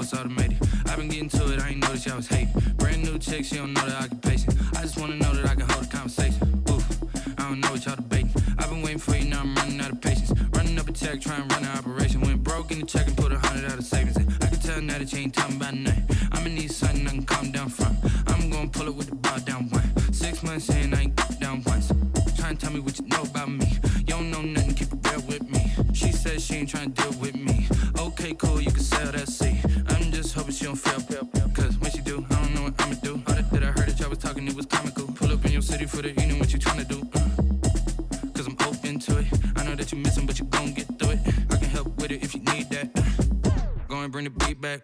it's automated. I've been getting to it, I ain't noticed y'all was hating. Brand new chick, she don't know the occupation. I just wanna know that I can hold a conversation. Oof, I don't know what y'all debating. I've been waiting for you, now I'm running out of patience. Running up a check, trying to run an operation. Went broke in the check and put 100 out of savings in. I can tell now that you ain't talking about nothing. I'ma need something I can calm down from. I'm gonna pull it with the bar down one. 6 months in, I ain't down once. Trying to tell me what you know about me. You don't know nothing, keep it real with me. She said she ain't trying to deal with me. Okay, cool, you can sell that seat. I'm just hoping she don't fail. Cause when she do, I don't know what I'ma do. All that I heard that y'all was talking, it was comical. Pull up in your city for the evening, what you trying to do? Cause I'm open to it. I know that you missing, but you gon' get through it. I can help with it if you need that. Go and bring the beat back.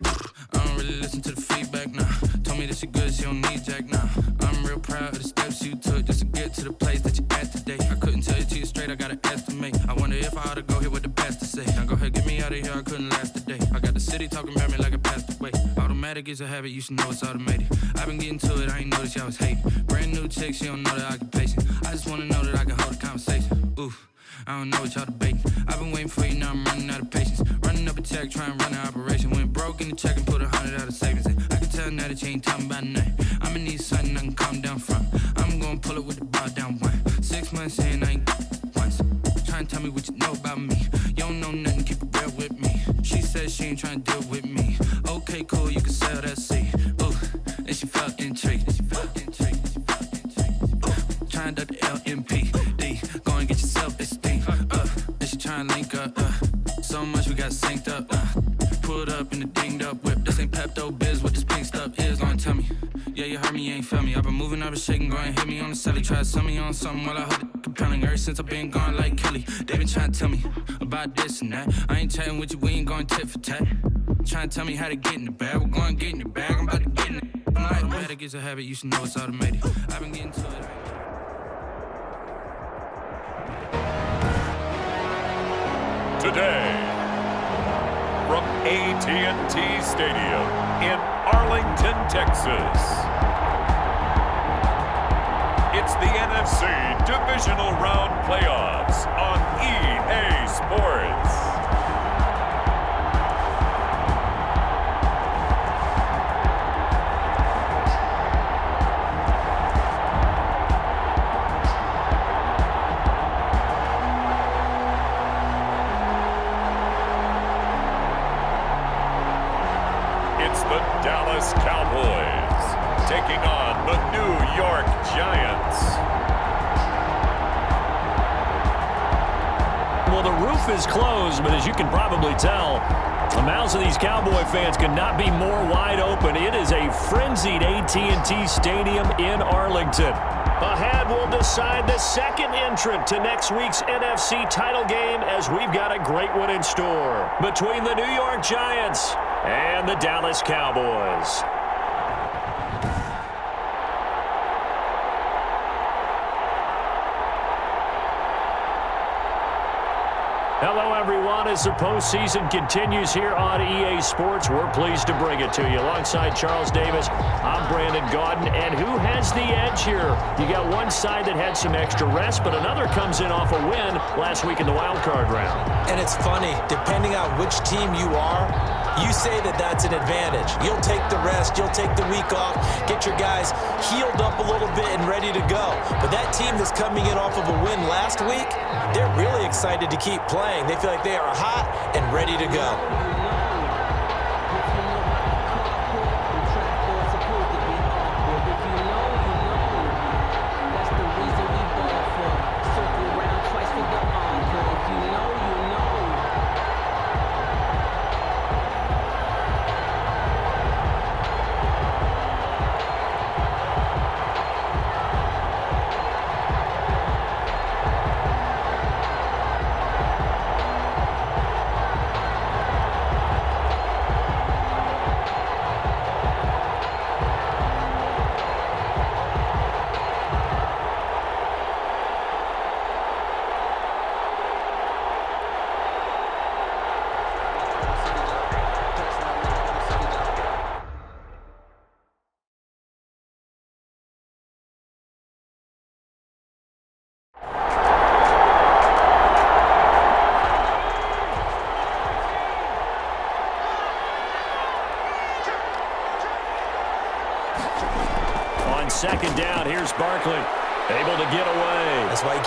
I don't really listen to the feedback, nah. Told me that she good, she don't need jack, nah. I'm real proud of the steps you took just to get to the place that you at today. I couldn't tell you to you straight, I gotta estimate. I wonder if I ought to go here with the best to say. Now go ahead, get me out of here, I couldn't last a day. I got the city talking about me like I passed away. Automatic is a habit, you should know it's automated. I've been getting to it, I ain't noticed y'all was hating. Brand new chick, she don't know the occupation. I just wanna know that I can hold a conversation. Oof, I don't know what y'all debating. I've been waiting for you, now I'm running out of patience. Running up a check, trying to run an operation. Went broke in the check and put 100 out of savings in. I can tell now that you ain't talking about nothing. I'ma need something I can calm down from. I'm gonna pull it with the bar down one. 6 months in, I ain't once. Trying to tell me what you know about me. You don't know nothing, keep it real with me. She said she ain't trying to deal with me. Okay, cool, you can sell that seat. Ooh, and she felt intrigued. Trying to duck the LMPD. Go and get your self-esteem. And she trying to link up. So much we got synced up. Pulled up in the dinged up whip. This ain't Pepto-Biz, what this pink stuff is. Gonna tell me. Yeah, you heard me, you ain't felt me. I've been moving, I've been shaking, go and hit me on the celly. Try to sell me on something while I hold it compelling. Ever since I've been gone like Kelly, they been trying to tell me about this and that. I ain't chatting with you, we ain't going tit for tat. Trying to tell me how to get in the bag, we're going to get in the bag, I'm about to get in it. I'm like, automatic is a habit, you should know it's automated. I've been getting to it. Today, from AT&T Stadium in Arlington, Texas, it's the NFC Divisional Round Playoffs on EA Sports. The Dallas Cowboys taking on the New York Giants. Well, the roof is closed, but as you can probably tell, the mouths of these Cowboy fans could not be more wide open. It is a frenzied AT&T Stadium in Arlington. Ahead, we'll decide the second entrant to next week's NFC title game as we've got a great one in store between the New York Giants and the Dallas Cowboys. Hello, everyone. As the postseason continues here on EA Sports, we're pleased to bring it to you. Alongside Charles Davis, I'm Brandon Gaudin. And who has the edge here? You got one side that had some extra rest, but another comes in off a win last week in the wild card round. And it's funny, depending on which team you are, you say that that's an advantage. You'll take the rest, you'll take the week off, get your guys healed up a little bit and ready to go. But that team that's coming in off of a win last week, they're really excited to keep playing. They feel like they are hot and ready to go.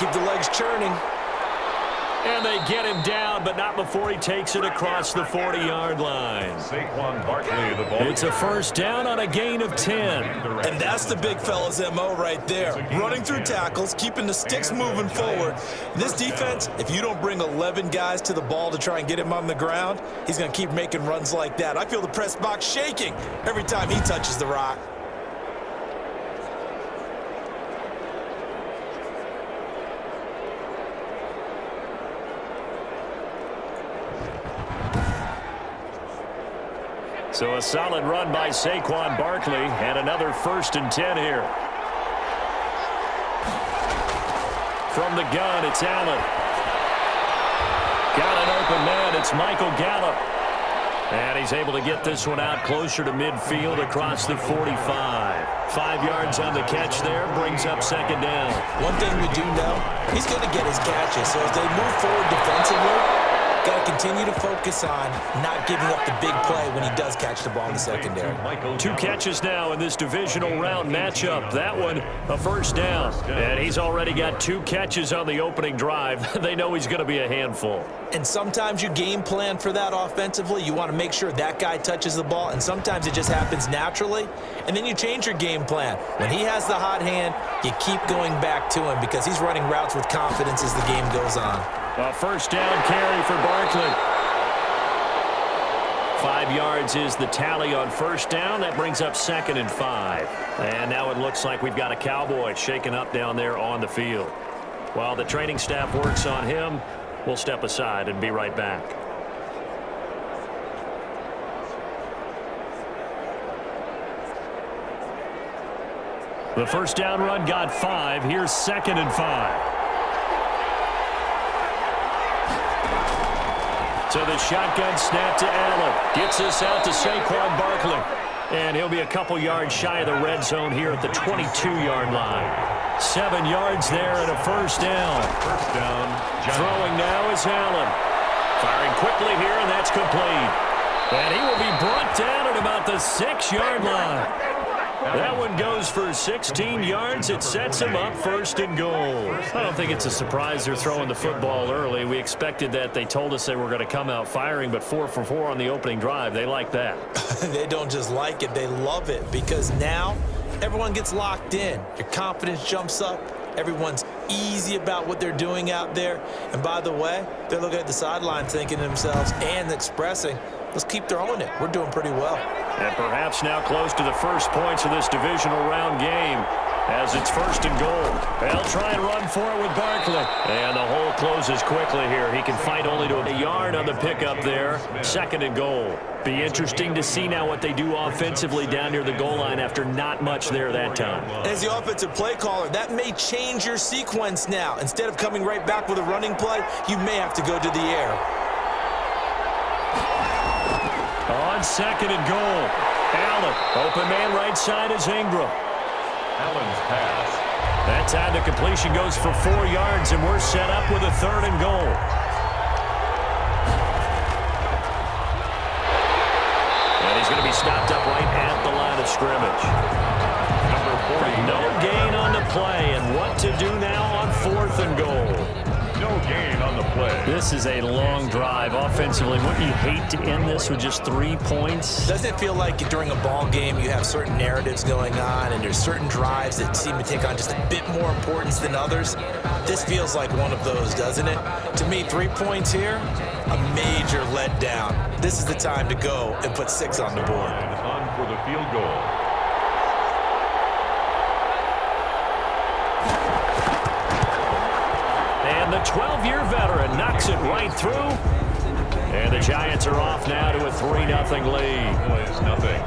keep the legs churning. And they get him down, but not before he takes it across the 40-yard line. Saquon Barkley, the ball. It's a first down on a gain of 10. And that's the big fella's MO right there. Running through tackles, keeping the sticks moving forward. This defense, if you don't bring 11 guys to the ball to try and get him on the ground, he's going to keep making runs like that. I feel the press box shaking every time he touches the rock. So a solid run by Saquon Barkley, and another 1st and 10 here. From the gun, it's Allen. Got an open man, it's Michael Gallup. And he's able to get this one out closer to midfield across the 45. 5 yards on the catch there, brings up 2nd down. One thing we do know, he's going to get his catches. So as they move forward defensively, got to continue to focus on not giving up the big play when he does catch the ball in the secondary. 2 catches now in this divisional round matchup. That one, a 1st down. And he's already got 2 catches on the opening drive. They know he's going to be a handful. And sometimes you game plan for that offensively. You want to make sure that guy touches the ball, and sometimes it just happens naturally. And then you change your game plan. When he has the hot hand, you keep going back to him because he's running routes with confidence as the game goes on. A 1st down carry for Barkley. 5 yards is the tally on 1st down. That brings up 2nd and 5. And now it looks like we've got a Cowboy shaken up down there on the field. While the training staff works on him, we'll step aside and be right back. The 1st down run got 5. Here's 2nd and 5. So the shotgun snap to Allen. Gets this out to Saquon Barkley. And he'll be a couple yards shy of the red zone here at the 22-yard line. 7 yards there and a 1st down. First down. Throwing now is Allen. Firing quickly here, and that's complete. And he will be brought down at about the 6-yard line. That one goes for 16 yards. It sets him up 1st and goal. I don't think it's a surprise they're throwing the football early. We expected that. They told us they were going to come out firing, but 4 for 4 on the opening drive. They like that. They don't just like it. They love it because now everyone gets locked in. Your confidence jumps up. Everyone's easy about what they're doing out there. And by the way, they're looking at the sideline thinking to themselves and expressing, let's keep throwing it. We're doing pretty well. And perhaps now close to the first points of this divisional round game as it's 1st and goal. They'll try and run for it with Barkley. And the hole closes quickly here. He can fight only to a yard on the pickup there. 2nd and goal. Be interesting to see now what they do offensively down near the goal line after not much there that time. As the offensive play caller, that may change your sequence now. Instead of coming right back with a running play, you may have to go to the air. On 2nd and goal, Allen. Open man right side is Ingram. Allen's pass. That time the completion goes for 4 yards, and we're set up with a 3rd and goal. And he's going to be stopped up right at the line of scrimmage. Number 40. No gain on the play, and what to do now on 4th and goal. No gain on the play. This is a long drive offensively. Wouldn't you hate to end this with just 3 points? Doesn't it feel like during a ball game you have certain narratives going on and there's certain drives that seem to take on just a bit more importance than others? This feels like one of those, doesn't it? To me, 3 points here, a major letdown. This is the time to go and put 6 on the board. And on for the field goal. And the 12-year veteran knocks it right through. And the Giants are off now to a 3-0 lead. It's nothing.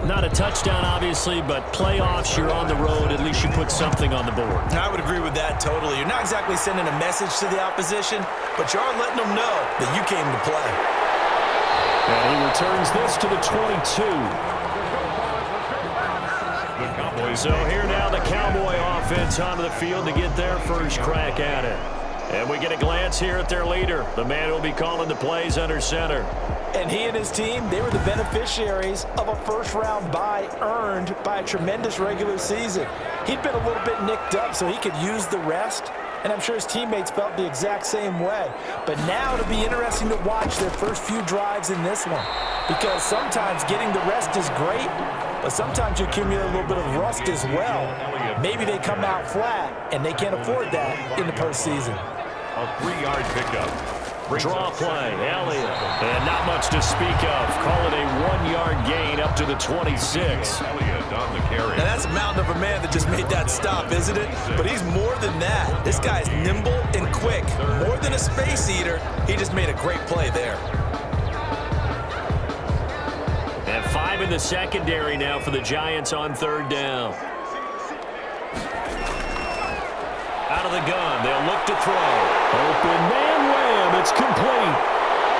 Not a touchdown, obviously, but playoffs, you're on the road. At least you put something on the board. I would agree with that totally. You're not exactly sending a message to the opposition, but you are letting them know that you came to play. And he returns this to the 22. So here now the Cowboy offense onto the field to get their first crack at it. And we get a glance here at their leader, the man who will be calling the plays under center. And he and his team, they were the beneficiaries of a first-round bye earned by a tremendous regular season. He'd been a little bit nicked up, so he could use the rest, and I'm sure his teammates felt the exact same way. But now it'll be interesting to watch their first few drives in this one, because sometimes getting the rest is great, but sometimes you accumulate a little bit of rust as well. Maybe they come out flat, and they can't afford that in the postseason. A 3-yard pickup. Draw play, Elliott. And not much to speak of. Call it a 1-yard gain up to the 26. Elliott on the carry. Now that's a mountain of a man that just made that stop, isn't it? But he's more than that. This guy's nimble and quick. More than a space eater, he just made a great play there. And 5 in the secondary now for the Giants on third down. Out of the gun, they'll look to throw. Open man, wham, it's complete.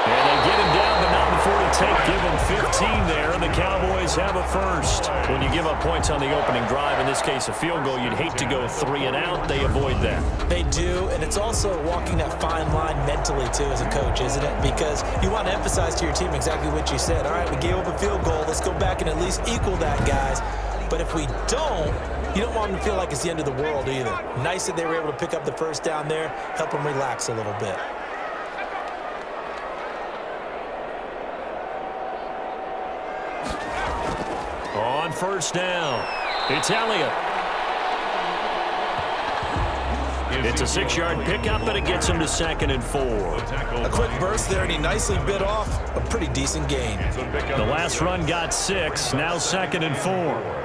And they get him down, but not before he give him 15 there, and the Cowboys have a first. When you give up points on the opening drive, in this case a field goal, you'd hate to go 3 and out. They avoid that. They do, and it's also walking that fine line mentally, too, as a coach, isn't it? Because you want to emphasize to your team exactly what you said. All right, we gave up a field goal. Let's go back and at least equal that, guys. But if we don't, you don't want them to feel like it's the end of the world either. Nice that they were able to pick up the first down there, help them relax a little bit. On first down, it's Elliott. It's a 6-yard pickup, but it gets him to 2nd and 4. A quick burst there, and he nicely bit off a pretty decent gain. The last run got 6, now 2nd and 4.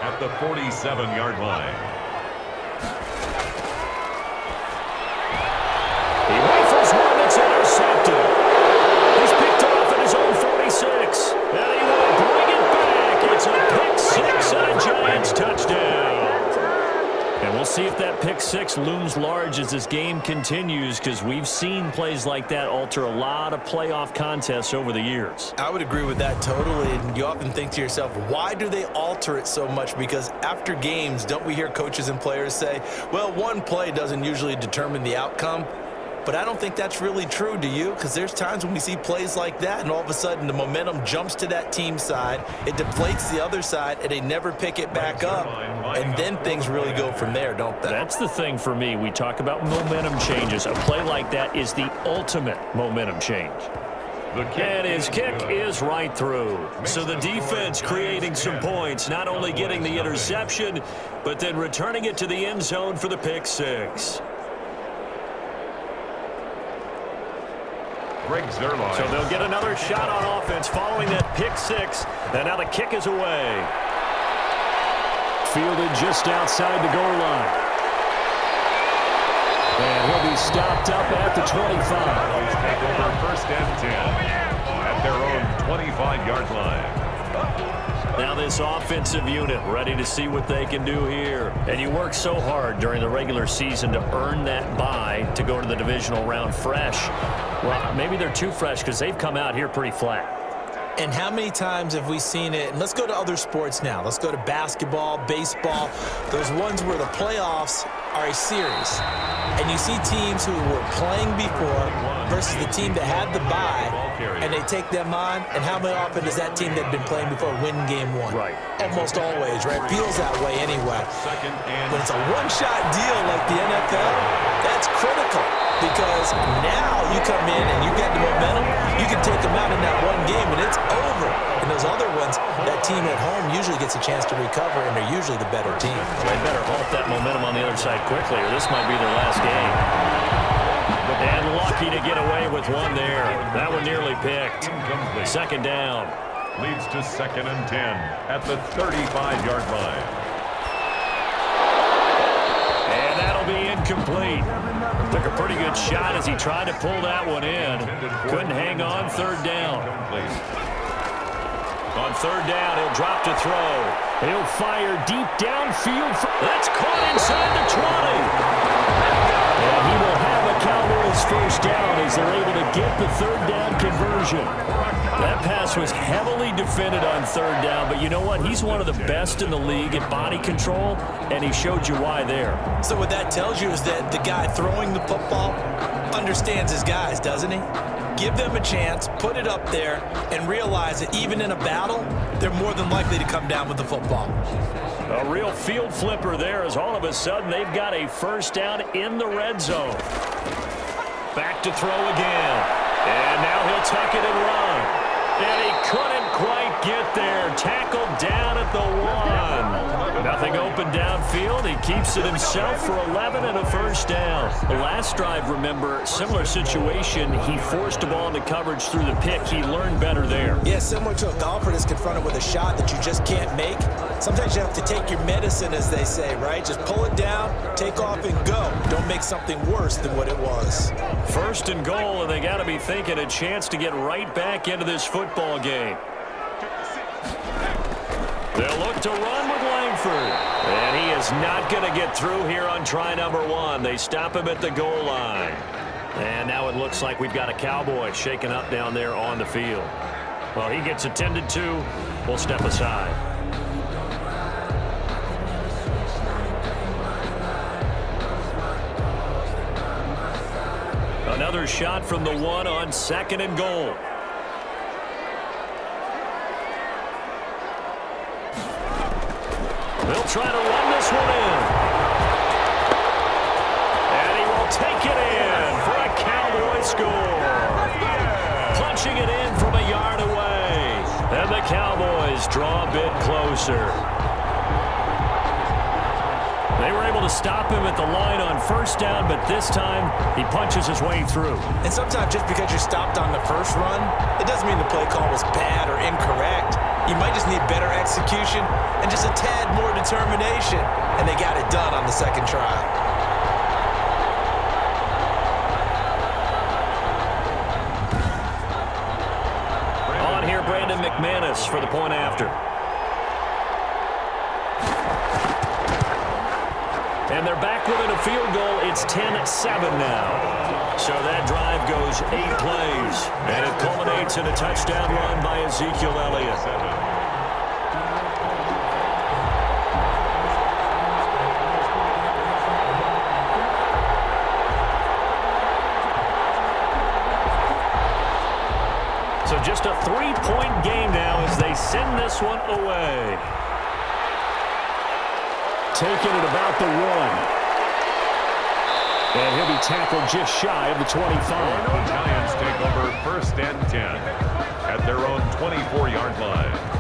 At the 47-yard line. He rifles one that's intercepted. He's picked off at his own 46. And he will bring it back. It's a pick 6 and a Giants touchdown. And we'll see if that pick 6 looms large as this game continues, because we've seen plays like that alter a lot of playoff contests over the years. I would agree with that totally, and you often think to yourself, why do they alter it so much? Because after games, don't we hear coaches and players say, well, one play doesn't usually determine the outcome? But I don't think that's really true, do you? Because there's times when we see plays like that, and all of a sudden the momentum jumps to that team side, it deflates the other side, and they never pick it back up. And then things really go from there, don't they? That's the thing for me. We talk about momentum changes. A play like that is the ultimate momentum change. And his kick is right through. So the defense creating some points, not only getting the interception, but then returning it to the end zone for the pick 6. So they'll get another shot on offense following that pick 6. And now the kick is away. Fielded just outside the goal line. And he'll be stopped up at the 25. Take over 1st and 10 at their own 25-yard line. Now this offensive unit ready to see what they can do here. And you work so hard during the regular season to earn that bye to go to the divisional round fresh. Well, maybe they're too fresh because they've come out here pretty flat. And how many times have we seen it? And let's go to other sports now. Let's go to basketball, baseball, those ones where the playoffs are a series. And you see teams who were playing before versus the team that had the bye, and they take them on. And how often does that team that had been playing before win game 1? Right. Almost always, right? Feels that way anyway. When it's a one-shot deal like the NFL, that's critical. Because now you come in and you get the momentum, you can take them out in that one game and it's over. And those other ones, that team at home usually gets a chance to recover, and they're usually the better team. They better halt that momentum on the other side quickly, or this might be their last game. And lucky to get away with one there. That one nearly picked. 2nd down. Leads to 2nd and 10 at the 35-yard line. And that'll be incomplete. Took a pretty good shot as he tried to pull that one in. Couldn't hang on 3rd down. On 3rd down, he'll drop to throw. He'll fire deep downfield. That's caught inside the 20. And he will have a Cowboys 1st down as they're able to get the 3rd down conversion. That pass was heavily defended on 3rd down, but you know what? He's one of the best in the league at body control, and he showed you why there. So what that tells you is that the guy throwing the football understands his guys, doesn't he? Give them a chance, put it up there, and realize that even in a battle, they're more than likely to come down with the football. A real field flipper there as all of a sudden they've got a first down in the red zone. Back to throw again. And now he'll tuck it and run. And he couldn't quite get there. Tackled down at the 1. Nothing open downfield. He keeps it himself for 11 and a first down. The last drive, remember, similar situation. He forced the ball into coverage through the pick. He learned better there. Yeah, similar to a golfer that's confronted with a shot that you just can't make. Sometimes you have to take your medicine, as they say, right? Just pull it down, take off, and go. Don't make something worse than what it was. First and goal, and they got to be thinking a chance to get right back into this football game. They'll look to run with Langford. And he is not going to get through here on try number 1. They stop him at the goal line. And now it looks like we've got a Cowboy shaken up down there on the field. Well, he gets attended to. We'll step aside. Another shot from the 1 on 2nd and goal. They'll try to run this one in. And he will take it in for a Cowboy score. Punching it in from a yard away. And the Cowboys draw a bit closer. They were able to stop him at the line on first down, but this time he punches his way through. And sometimes just because you're stopped on the first run, it doesn't mean the play call was bad or incorrect. You might just need better execution and just a tad more determination. And they got it done on the second try. On here, Brandon McManus for the point after. And they're back within a field goal. It's 10-7 now. So that drive goes 8 plays. And it culminates in a touchdown run by Ezekiel Elliott. So just a 3-point game now as they send this one away. Taking it about the 1. And he'll be tackled just shy of the 25. The Giants take over first and 10 at their own 24-yard line.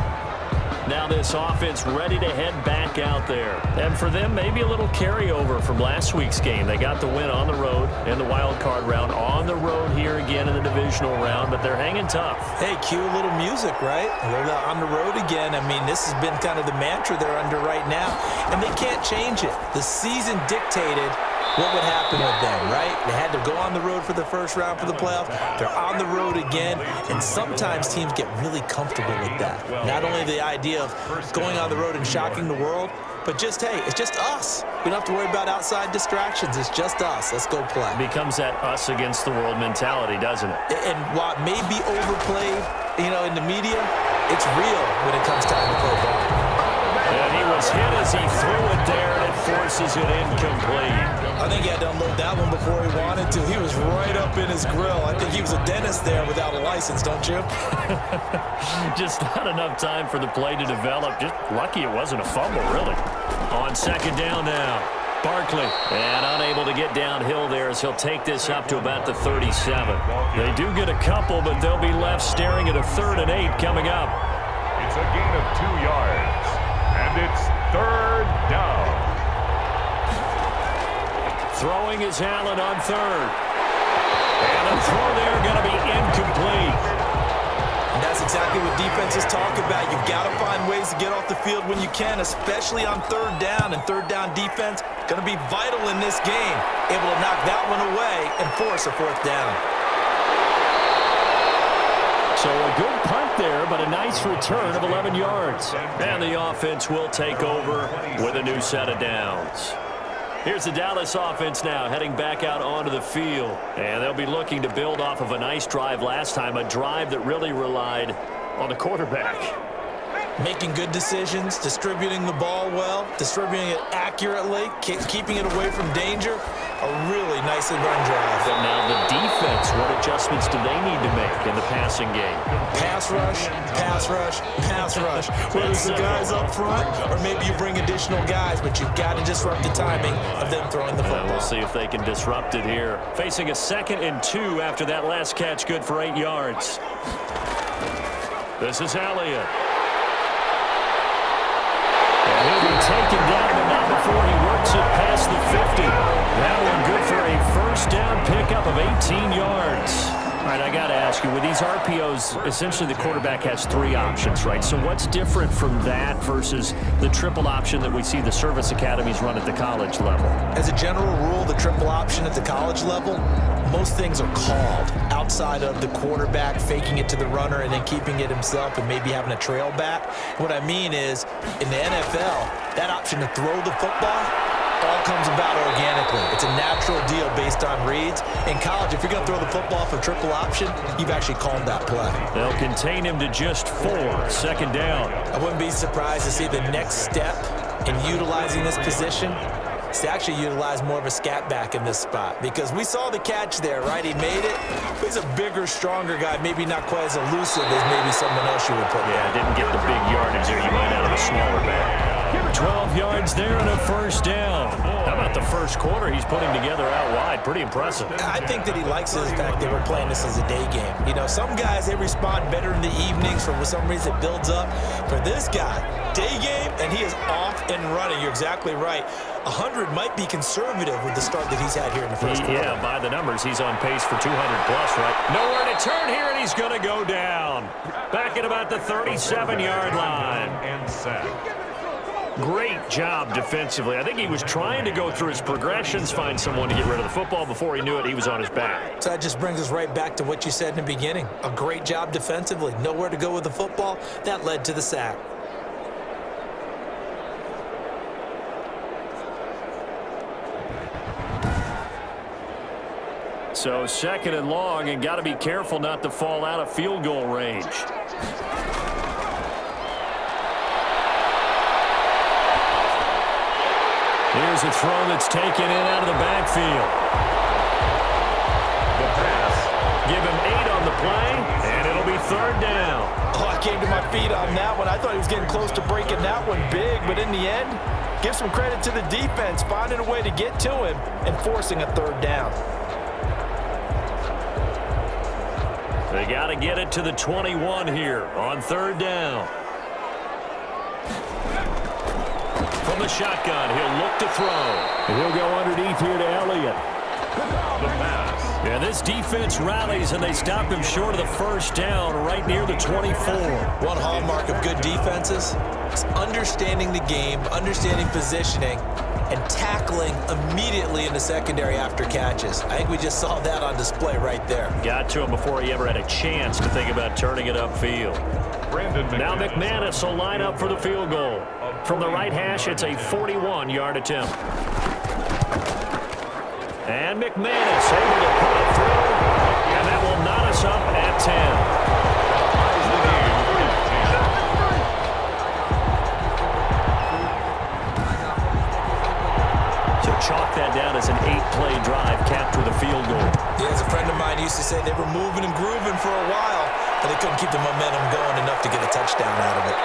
Now this offense ready to head back out there. And for them, maybe a little carryover from last week's game. They got the win on the road in the wild card round. On the road here again in the divisional round, but they're hanging tough. Hey, cue a little music, right? They're on the road again. I mean, this has been kind of the mantra they're under right now, and they can't change it. The season dictated what would happen with them, right? They had to go on the road for the first round for the playoffs. They're on the road again, and sometimes teams get really comfortable with that. Not only the idea of going on the road and shocking the world, but just, hey, it's just us. We don't have to worry about outside distractions. It's just us. Let's go play. It becomes that us against the world mentality, doesn't it? And while it may be overplayed, in the media, it's real when it comes time to play ball. And he was hit as he threw it there, and it forces it incomplete. I think he had to unload that one before he wanted to. He was right up in his grill. I think he was a dentist there without a license, don't you? Just not enough time for the play to develop. Just lucky it wasn't a fumble, really. On second down now, Barkley. And unable to get downhill there as he'll take this up to about the 37. They do get a couple, but they'll be left staring at a 3rd and 8 coming up. It's a gain of 2 yards, and it's 3rd down. Throwing is Allen on 3rd. And the throw there going to be incomplete. And that's exactly what defenses talk about. You've got to find ways to get off the field when you can, especially on 3rd down. And 3rd down defense going to be vital in this game. Able to knock that one away and force a 4th down. So a good punt there, but a nice return of 11 yards. And the offense will take over with a new set of downs. Here's the Dallas offense now heading back out onto the field. And they'll be looking to build off of a nice drive last time, a drive that really relied on the quarterback. Making good decisions, distributing the ball well, distributing it accurately, keeping it away from danger. A really nicely run drive. And now the defense, what adjustments do they need to make in the passing game? Pass rush, pass rush, pass rush. Whether it's the guys up front or maybe you bring additional guys, but you've got to disrupt the timing of them throwing the football. We'll see if they can disrupt it here. Facing a 2nd and 2 after that last catch, good for 8 yards. This is Elliott. And he'll be taken down, but not before he works it past the 50. That one good for a first down pickup of 18 yards. All right, I got to ask you, with these RPOs, essentially the quarterback has 3 options, right? So what's different from that versus the triple option that we see the service academies run at the college level? As a general rule, the triple option at the college level, most things are called outside of the quarterback faking it to the runner and then keeping it himself and maybe having a trail back. What I mean is, in the NFL, that option to throw the football all comes about organically. It's a natural deal based on reads. In college, if you're going to throw the football for triple option, you've actually called that play. They'll contain him to just 4, 2nd down. I wouldn't be surprised to see the next step in utilizing this position is to actually utilize more of a scat back in this spot, because we saw the catch there, right? He made it. He's a bigger, stronger guy, maybe not quite as elusive as maybe someone else you would put there. Didn't get the big yardage there. You might out of a smaller back. 12 yards there and a first down. How about the first quarter he's putting together out wide? Pretty impressive. I think that he likes the fact that we're playing this as a day game. You know, some guys, they respond better in the evenings for some reason it builds up. For this guy, day game, and he is off and running. You're exactly right. 100 might be conservative with the start that he's had here in the first quarter. Yeah, by the numbers, he's on pace for 200 plus, right? Nowhere to turn here, and he's going to go down. Back at about the 37-yard line. And sack. Great job defensively. I think he was trying to go through his progressions, find someone to get rid of the football. Before he knew it, he was on his back. So that just brings us right back to what you said in the beginning. A great job defensively. Nowhere to go with the football. That led to the sack. So 2nd and long, and got to be careful not to fall out of field goal range. Here's a throw that's taken in out of the backfield. The pass. Give him 8 on the play, and it'll be 3rd down. Oh, I came to my feet on that one. I thought he was getting close to breaking that one big, but in the end, give some credit to the defense, finding a way to get to him and forcing a 3rd down. They got to get it to the 21 here on 3rd down. From the shotgun, he'll look to throw. And he'll go underneath here to Elliott. The pass. And this defense rallies, and they stop him short of the first down right near the 24. One hallmark of good defenses is understanding the game, understanding positioning, and tackling immediately in the secondary after catches. I think we just saw that on display right there. Got to him before he ever had a chance to think about turning it upfield. Now McManus will line up for the field goal. From the right hash, it's a 41-yard attempt. And McManus able to put it through, and that will knot us up at 10. So chalk that down as an 8-play drive capped with a field goal. Yeah, as a friend of mine used to say, they were moving and grooving for a while, but they couldn't keep the momentum going enough to get a touchdown out of it.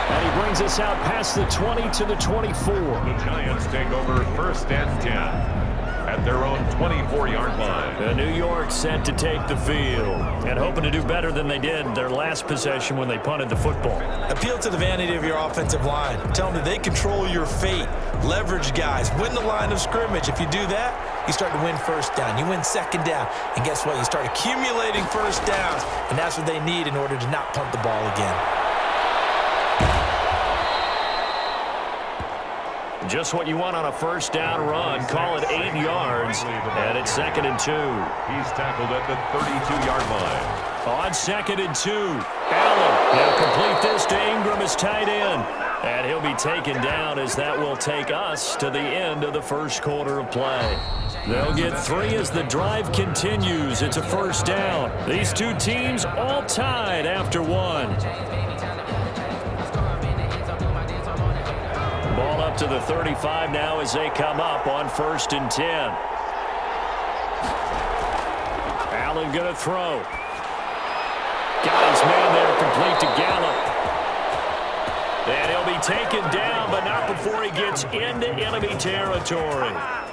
And he brings us out past the 20 to the 24. The Giants take over 1st and 10 at their own 24-yard line. The New York set to take the field and hoping to do better than they did their last possession when they punted the football. Appeal to the vanity of your offensive line. Tell them that they control your fate. Leverage guys. Win the line of scrimmage. If you do that, you start to win 1st down. You win 2nd down. And guess what? You start accumulating 1st downs. And that's what they need in order to not punt the ball again. Just what you want on a 1st down run. Call it 8 yards. And it's 2nd and 2. He's tackled at the 32-yard line. On 2nd and 2. Allen will complete this to Ingram as tight end. And he'll be taken down as that will take us to the end of the first quarter of play. They'll get 3 as the drive continues. It's a 1st down. These two teams all tied after 1. to the 35 now as they come up on 1st and 10. Allen going to throw. Got his man there, complete to Gallup. And he'll be taken down, but not before he gets into enemy territory.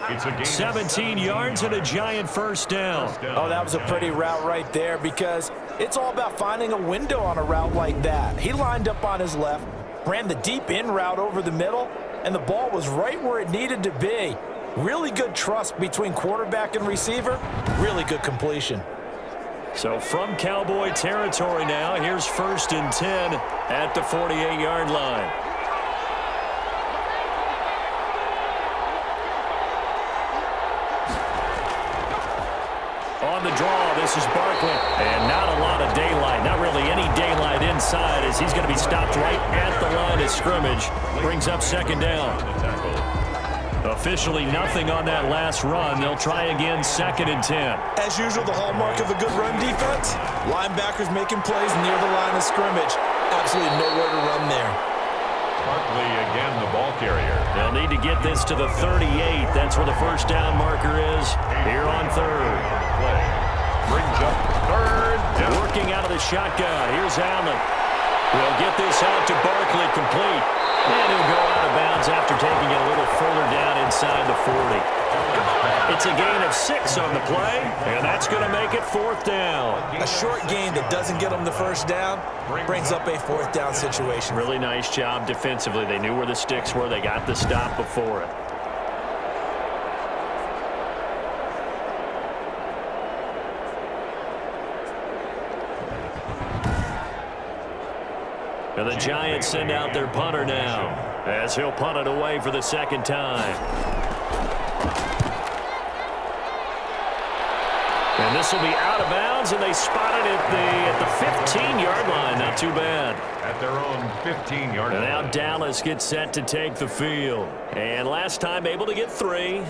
It's a gain 17 yards and a giant first down. Oh, that was a pretty route right there because it's all about finding a window on a route like that. He lined up on his left, ran the deep in route over the middle, and the ball was right where it needed to be. Really good trust between quarterback and receiver. Really good completion. So from Cowboy territory now, here's 1st and 10 at the 48-yard line. On the draw, this is Barkley. And not a lot of daylight, not really any daylight inside as he's going to be stopped right at the line of scrimmage. Brings up 2nd down. Officially nothing on that last run. They'll try again 2nd and 10. As usual, the hallmark of a good run defense, linebackers making plays near the line of scrimmage. Absolutely nowhere to run there. Barkley again, the ball carrier. They'll need to get this to the 38. That's where the 1st down marker is here on 3rd. Play. Brings up 3rd down. Working out of the shotgun. Here's Allen. We'll get this out to Barkley, complete. And he'll go out of bounds after taking it a little further down inside the 40. It's a gain of 6 on the play, and that's going to make it 4th down. A short gain that doesn't get them the 1st down brings up a 4th down situation. Really nice job defensively. They knew where the sticks were. They got the stop before it. And the Giants send out their punter now as he'll punt it away for the 2nd time. And this will be out of bounds, and they spot it at the 15-yard line. Not too bad. At their own 15-yard line. And now Dallas gets set to take the field. And last time able to get 3.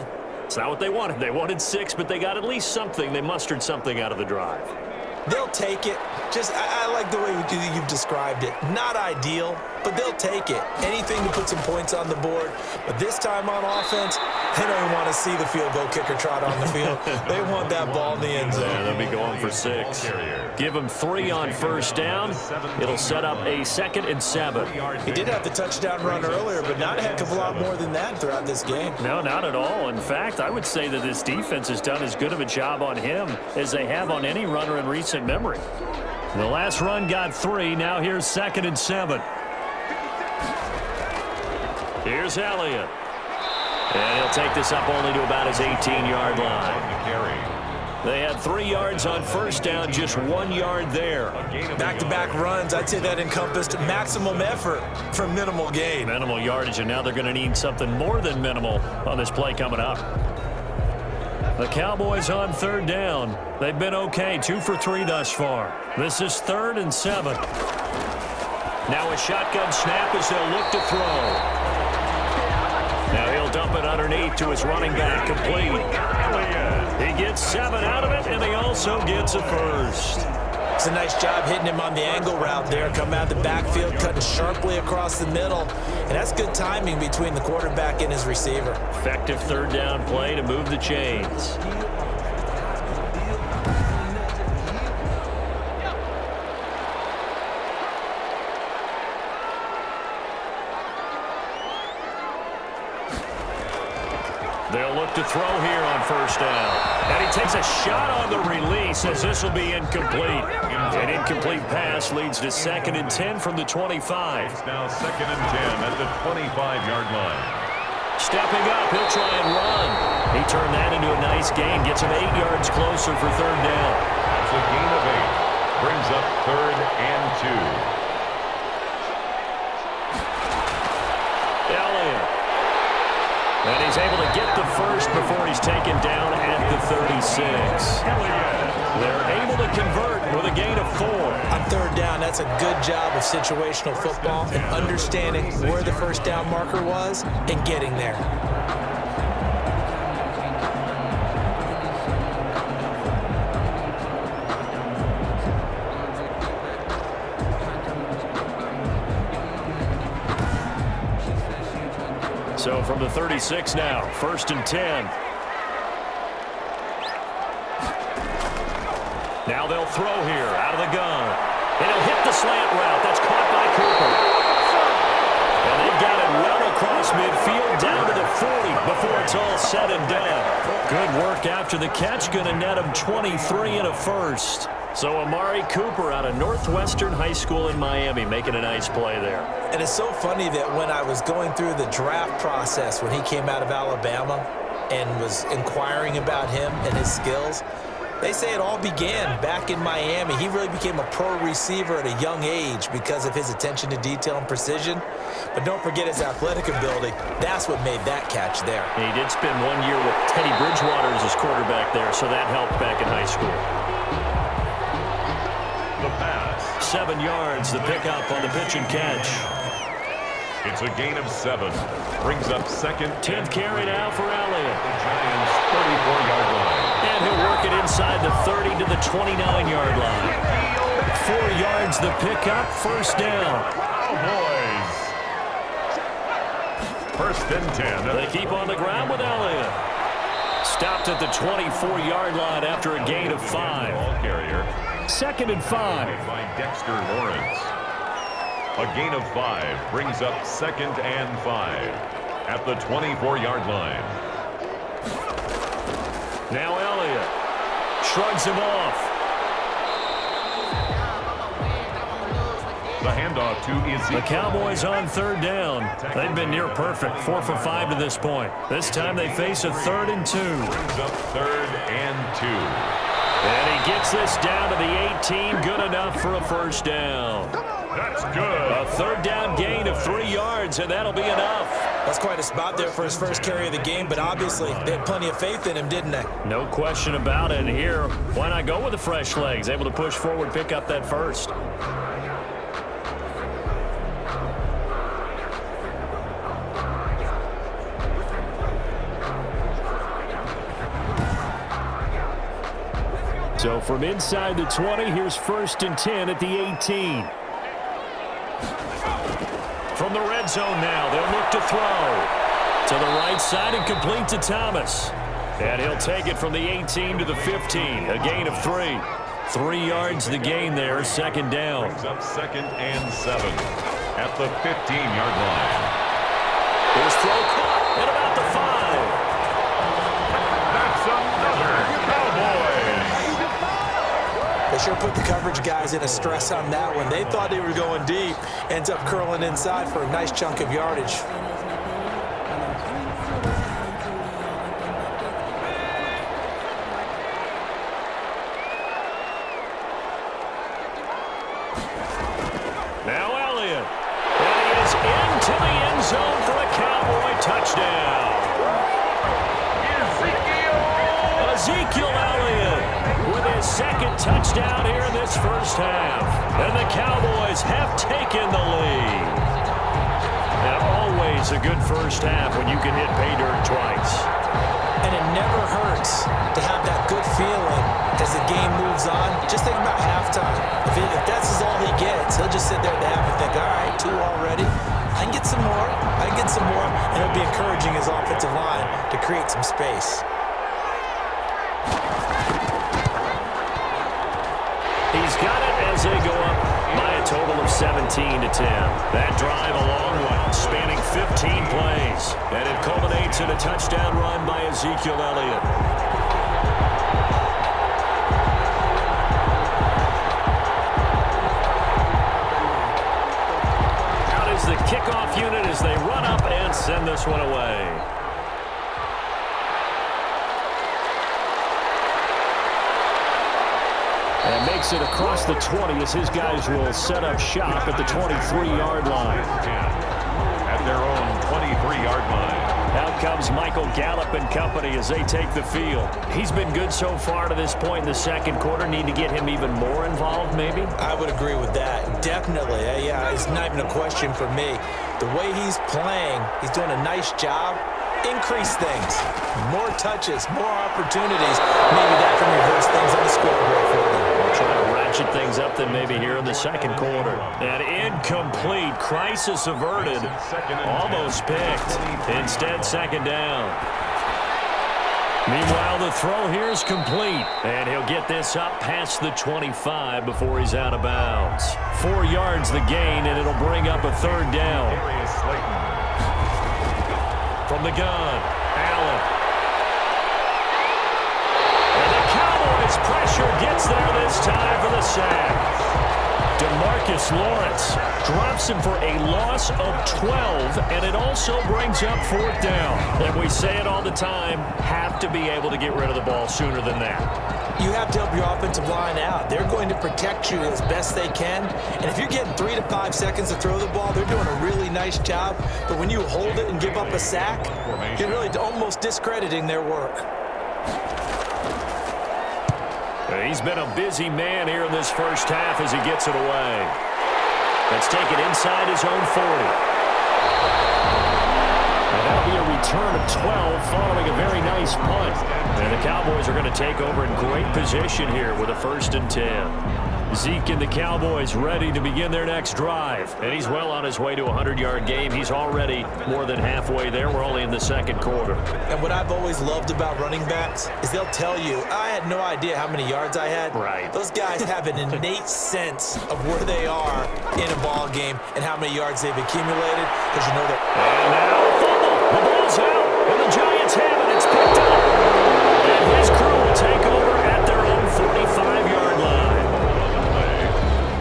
It's not what they wanted. They wanted 6, but they got at least something. They mustered something out of the drive. They'll take it. I like the way you've described it. Not ideal, but they'll take it. Anything to put some points on the board. But this time on offense, they don't even want to see the field goal kicker trot on the field. They want that ball in the end zone. Yeah, they'll be going for 6. Give them 3 on 1st down. It'll set up a 2nd and 7. He did have the touchdown run earlier, but not a heck of a lot more than that throughout this game. No, not at all. In fact, I would say that this defense has done as good of a job on him as they have on any runner in recent memory. The last run got 3. Now here's 2nd and 7. Here's Elliott. And he'll take this up only to about his 18-yard line. They had 3 yards on 1st down, just 1 yard there. Back-to-back runs, I'd say that encompassed maximum effort for minimal gain. Minimal yardage, and now they're going to need something more than minimal on this play coming up. The Cowboys on 3rd down. They've been okay, 2 for 3 thus far. This is 3rd and 7. Now a shotgun snap as they'll look to throw. Now he'll dump it underneath to his running back, complete. He gets 7 out of it, and he also gets a first. It's a nice job hitting him on the angle route there. Come out of the backfield, cutting sharply across the middle. And that's good timing between the quarterback and his receiver. Effective 3rd down play to move the chains. They'll look to throw here on 1st down. And he takes a shot on the release as this will be incomplete. An incomplete pass leads to 2nd and 10 from the 25. It's now 2nd and 10 at the 25-yard line. Stepping up, he'll try and run. He turned that into a nice gain. Gets him 8 yards closer for 3rd down. That's a gain of 8. Brings up 3rd and 2. And he's able to get the first before he's taken down at the 36. They're able to convert with a gain of 4. On 3rd down, that's a good job of situational football and understanding where the 1st down marker was and getting there. So 36 now. 1st and 10. Now they'll throw here out of the gun. And he'll hit the slant route. That's caught by Cooper. And they've got it well across midfield down to the 40 before it's all said and done. Good work after the catch. Going to net him 23 and a first. So Amari Cooper out of Northwestern High School in Miami making a nice play there. And it's so funny that when I was going through the draft process when he came out of Alabama and was inquiring about him and his skills, they say it all began back in Miami. He really became a pro receiver at a young age because of his attention to detail and precision. But don't forget his athletic ability. That's what made that catch there. He did spend 1 year with Teddy Bridgewater as his quarterback there, so that helped back in high school. The pass. 7 yards, the pickup on the pitch and catch. It's a gain of 7. Brings up 2nd. 10th carry now for Elliott. The Giants' 34-yard line. And he'll work it inside the 30 to the 29-yard line. 4 yards the pickup, 1st down. Cowboys. 1st and 10. They keep on the ground with Elliott. Stopped at the 24-yard line after a gain of 5. Ball carrier. 2nd and 5. By Dexter Lawrence. A gain of 5 brings up 2nd and 5 at the 24-yard line. Now Elliott shrugs him off. The handoff to Ezekiel. The Cowboys on 3rd down. They've been near perfect, 4 for 5 to this point. This time they face a 3rd and 2. Brings up 3rd and 2. And he gets this down to the 18, good enough for a 1st down. That's good. A 3rd down gain of 3 yards, and that'll be enough. That's quite a spot there for his first carry of the game, but obviously they had plenty of faith in him, didn't they? No question about it. And here, why not go with the fresh legs? Able to push forward, pick up that 1st. So from inside the 20, here's 1st and 10 at the 18. From the red zone now, they'll look to throw. To the right side and complete to Thomas. And he'll take it from the 18 to the 15, a gain of 3. 3 yards the gain there, 2nd down. Brings up 2nd and 7 at the 15-yard line. Here's throw caught at about the 5. That's another Cowboys. They sure put the coverage guys in a stress on that one. They thought they were going deep. Ends up curling inside for a nice chunk of yardage. Now Elliott. And he is into the end zone for a Cowboy touchdown. Ezekiel Elliott with his 2nd touchdown here in this 1st half. And the Cowboys have taken the lead. And always a good 1st half when you can hit pay dirt twice. And it never hurts to have that good feeling as the game moves on. Just think about halftime. If that's all he gets, he'll just sit there at the half and think, all right, 2 already. I can get some more. I can get some more. And it'll be encouraging his offensive line to create some space. He's got it as they go up by a total of 17 to 10. That drive a long one, spanning 15 plays. And it culminates in a touchdown run by Ezekiel Elliott. Out is the kickoff unit as they run up and send this one away. And makes it across the 20 as his guys will set up shop at the 23-yard line. At their own 23-yard line. Out comes Michael Gallup and company as they take the field. He's been good so far to this point in the 2nd quarter. Need to get him even more involved, maybe? I would agree with that. Definitely. Yeah, it's not even a question for me. The way he's playing, he's doing a nice job increase things. More touches, more opportunities. Maybe that can reverse things on the scoreboard for them. We'll try to ratchet things up then maybe here in the second quarter. And incomplete. Crisis averted. Almost picked. Instead, second down. Meanwhile, the throw here is complete. And he'll get this up past the 25 before he's out of bounds. 4 yards the gain, and it'll bring up a third down. From the gun, Allen. And the Cowboys pressure gets there this time for the sack. DeMarcus Lawrence drops him for a loss of 12, and it also brings up fourth down. And we say it all the time, have to be able to get rid of the ball sooner than that. You have to help your offensive line out. They're going to protect you as best they can. And if you're getting 3 to 5 seconds to throw the ball, they're doing a really nice job. But when you hold it and give up a sack, you're really almost discrediting their work. He's been a busy man here in this first half as he gets it away. Let's take it inside his own 40. And that'll be a return of 12 following a very nice punt. And the Cowboys are going to take over in great position here with a 1st and 10. Zeke and the Cowboys ready to begin their next drive. And he's well on his way to a 100-yard game. He's already more than halfway there. We're only in the second quarter. And what I've always loved about running backs is they'll tell you, I had no idea how many yards I had. Right. Those guys have an innate sense of where they are in a ball game and how many yards they've accumulated, because you know that. And now fumble. The ball's out, and the Giants have it. It's picked up. And his crew will take over at their own 45-yard line.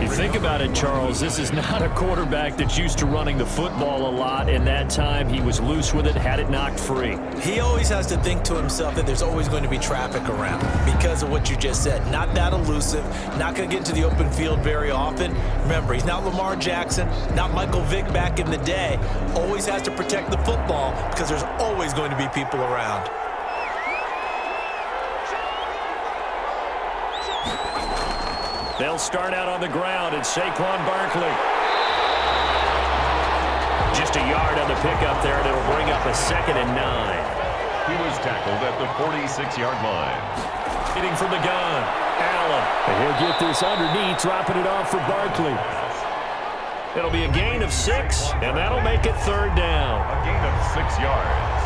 You think about it, Charles, this is not a quarterback that's used to running the football a lot. In that time, he was loose with it, had it knocked free. He always has to think to himself that there's always going to be traffic around because of what you just said. Not that elusive, not going to get into the open field very often. Remember, he's not Lamar Jackson, not Michael Vick back in the day. Always has to protect the football because there's always going to be people around. They'll start out on the ground, and Saquon Barkley. Just a yard on the pickup there, and it'll bring up a 2nd and 9. He was tackled at the 46-yard line. Hitting from the gun, Allen. And he'll get this underneath, dropping it off for Barkley. It'll be a gain of 6, and that'll make it 3rd down. A gain of 6 yards.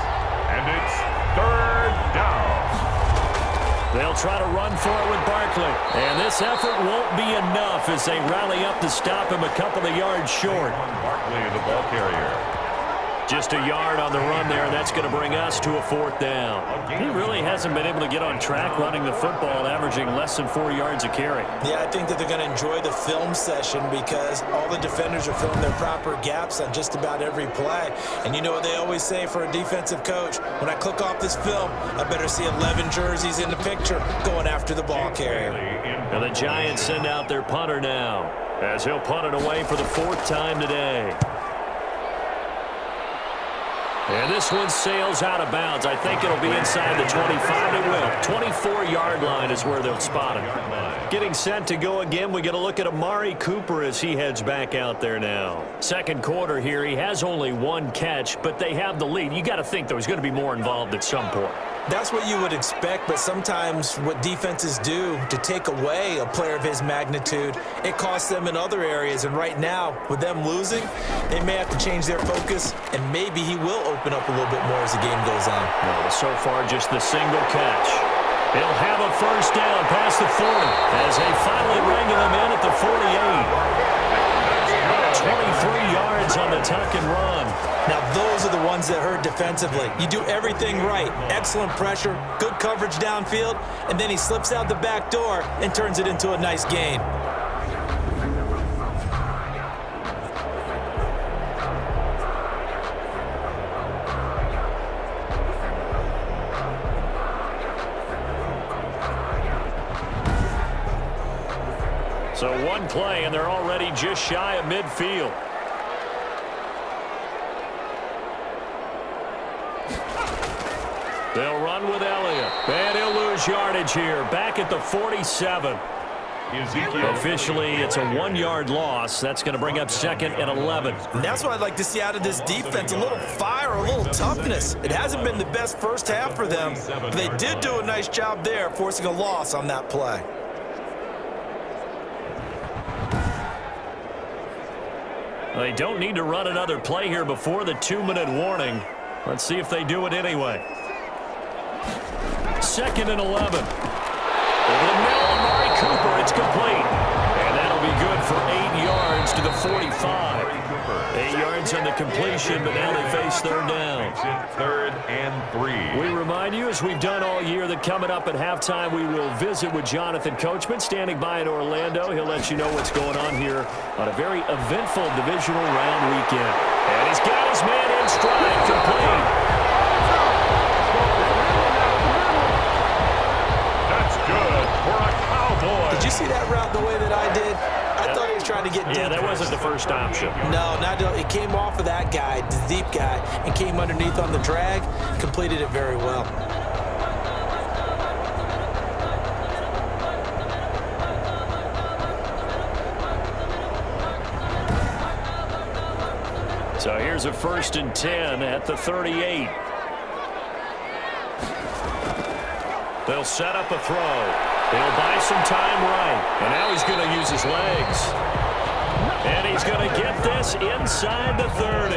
And it's 3rd down. They'll try to run for it with Barkley. And this effort won't be enough as they rally up to stop him a couple of yards short. Barkley, the ball carrier. Just a yard on the run there, and that's going to bring us to a 4th down. He really hasn't been able to get on track running the football, averaging less than 4 yards a carry. Yeah, I think that they're going to enjoy the film session because all the defenders are filling their proper gaps on just about every play. And you know what they always say for a defensive coach? When I click off this film, I better see 11 jerseys in the picture going after the ball carrier. And the Giants send out their punter now, as he'll punt it away for the 4th time today. And this one sails out of bounds. I think it'll be inside the 25. It will. 24-yard line is where they'll spot him. Getting set to go again. We get a look at Amari Cooper as he heads back out there now. Second quarter here. He has only 1 catch, but they have the lead. You got to think, though, he's going to be more involved at some point. That's what you would expect, but sometimes what defenses do to take away a player of his magnitude, it costs them in other areas. And right now, with them losing, they may have to change their focus, and maybe he will open up a little bit more as the game goes on. Well, so far, just the single catch. He'll have a 1st down past the 40 as they finally wrangle him in at the 48. 23 yards on the tuck and run. Now, those are the ones that hurt defensively. You do everything right. Excellent pressure, good coverage downfield, and then he slips out the back door and turns it into a nice gain. So 1 play, and they're already just shy of midfield. They'll run with Elliott. And he'll lose yardage here. Back at the 47. Officially, it's a 1-yard loss. That's going to bring up 2nd and 11. And that's what I'd like to see out of this defense, a little fire, a little toughness. It hasn't been the best first half for them, but they did do a nice job there, forcing a loss on that play. They don't need to run another play here before the 2-minute warning. Let's see if they do it anyway. 2nd and 11. Over the middle, Amari Cooper, it's complete. And that'll be good for 8 yards to the 45. 8 yards on the completion, but now they face 3rd down. 3rd and 3. We remind you, as we've done all year, that coming up at halftime, we will visit with Jonathan Coachman, standing by in Orlando. He'll let you know what's going on here on a very eventful divisional round weekend. And he's got his man in stride, complete. That's good for a Cowboy. Did you see that route the way that I did? I thought he was trying to get deep. Yeah, that wasn't the first option. No, it came off of that guy, the deep guy, and came underneath on the drag, completed it very well. So here's a 1st and 10 at the 38. They'll set up a throw. He'll buy some time right. And now he's going to use his legs. And he's going to get this inside the 30.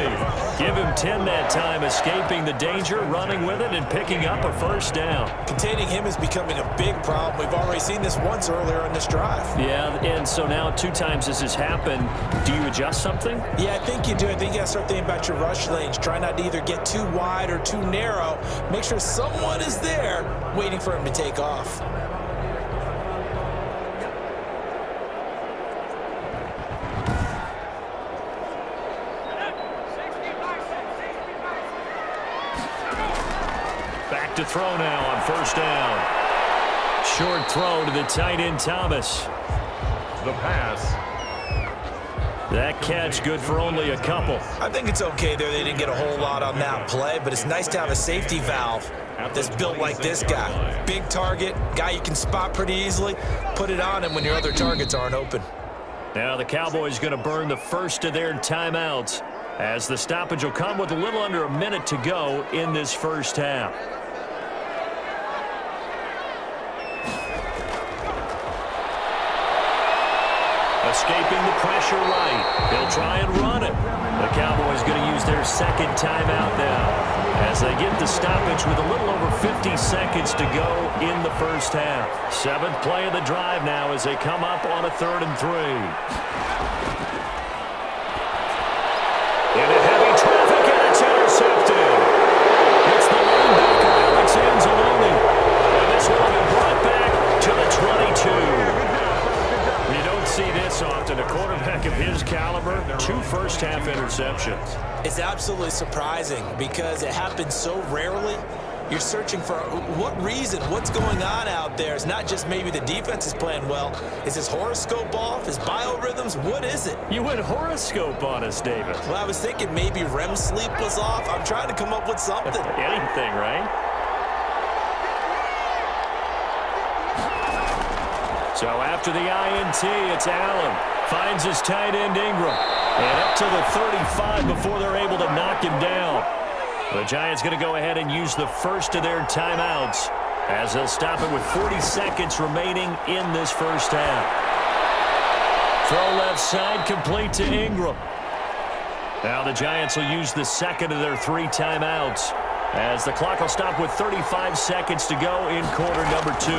Give him 10 that time, escaping the danger, running with it, and picking up a 1st down. Containing him is becoming a big problem. We've already seen this once earlier in this drive. Yeah, and so now 2 times this has happened. Do you adjust something? Yeah, I think you do. I think you got to start thinking about your rush lanes. Try not to either get too wide or too narrow. Make sure someone is there waiting for him to take off. Back to throw now on 1st down. Short throw to the tight end, Thomas. The pass. That catch good for only a couple. I think it's okay there. They didn't get a whole lot on that play, but it's nice to have a safety valve that's built like this guy. Big target, guy you can spot pretty easily. Put it on him when your other targets aren't open. Now the Cowboys going to burn the first of their timeouts, as the stoppage will come with a little under a minute to go in this first half. Escaping the pressure right. They'll try and run it. The Cowboys going to use their 2nd timeout now, as they get the stoppage with a little over 50 seconds to go in the first half. 7th play of the drive now as they come up on a 3rd and 3. Into heavy traffic, and it's intercepted. It's the linebacker, Alex Anzalone. And this will be brought back to the 22. You don't see this often. A quarterback of his caliber, 2 first-half interceptions. It's absolutely surprising because it happens so rarely. You're searching for what reason, what's going on out there. It's not just maybe the defense is playing well. Is his horoscope off? His biorhythms? What is it? You went horoscope on us, David. Well, I was thinking maybe REM sleep was off. I'm trying to come up with something. Anything, right? So after the INT, it's Allen. Finds his tight end, Ingram. And up to the 35 before they're able to knock him down. The Giants going to go ahead and use the first of their timeouts, as they'll stop it with 40 seconds remaining in this first half. Throw left side, complete to Ingram. Now the Giants will use the 2nd of their 3 timeouts, as the clock will stop with 35 seconds to go in quarter number 2.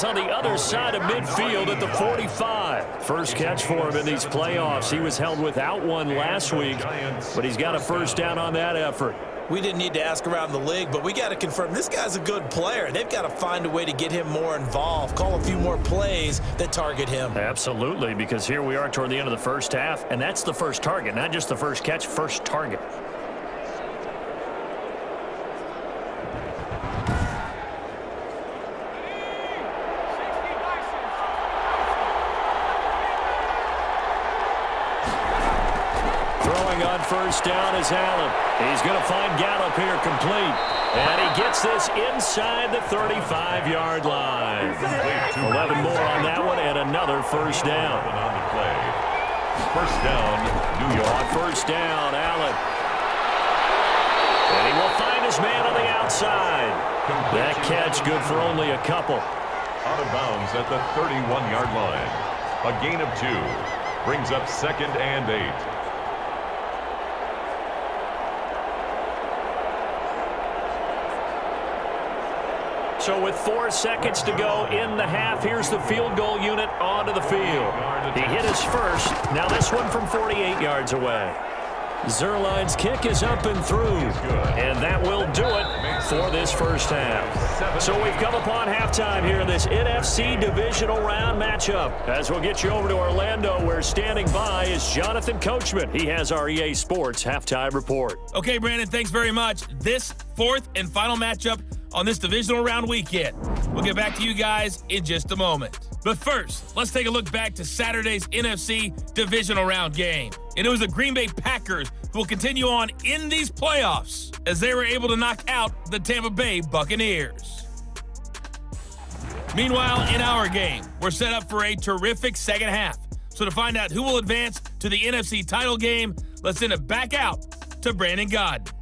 On the other side of midfield at the 45. First catch for him in these playoffs. He was held without one last week, but he's got a 1st down on that effort. We didn't need to ask around the league, but we got to confirm this guy's a good player. They've got to find a way to get him more involved, call a few more plays that target him. Absolutely, because here we are toward the end of the first half, and that's the first target, not just the first catch, first target. On 1st down is Allen. He's going to find Gallup here complete. And he gets this inside the 35-yard line. 11 more on that one and another first down. On the play. First down, New York. On first down, Allen. And he will find his man on the outside. That catch good for only a couple. Out of bounds at the 31-yard line. A gain of 2. Brings up 2nd and 8. So with 4 seconds to go in the half, here's the field goal unit onto the field. He hit his first. Now this one from 48 yards away. Zerline's kick is up and through. And that will do it for this first half. So we've come upon halftime here in this NFC divisional round matchup. As we'll get you over to Orlando, where standing by is Jonathan Coachman. He has our EA Sports halftime report. Okay, Brandon, thanks very much. This fourth and final matchup on this divisional round weekend. We'll get back to you guys in just a moment. But first, let's take a look back to Saturday's NFC divisional round game. And it was the Green Bay Packers who will continue on in these playoffs as they were able to knock out the Tampa Bay Buccaneers. Meanwhile, in our game, we're set up for a terrific second half. So to find out who will advance to the NFC title game, let's send it back out to Brandon Godden.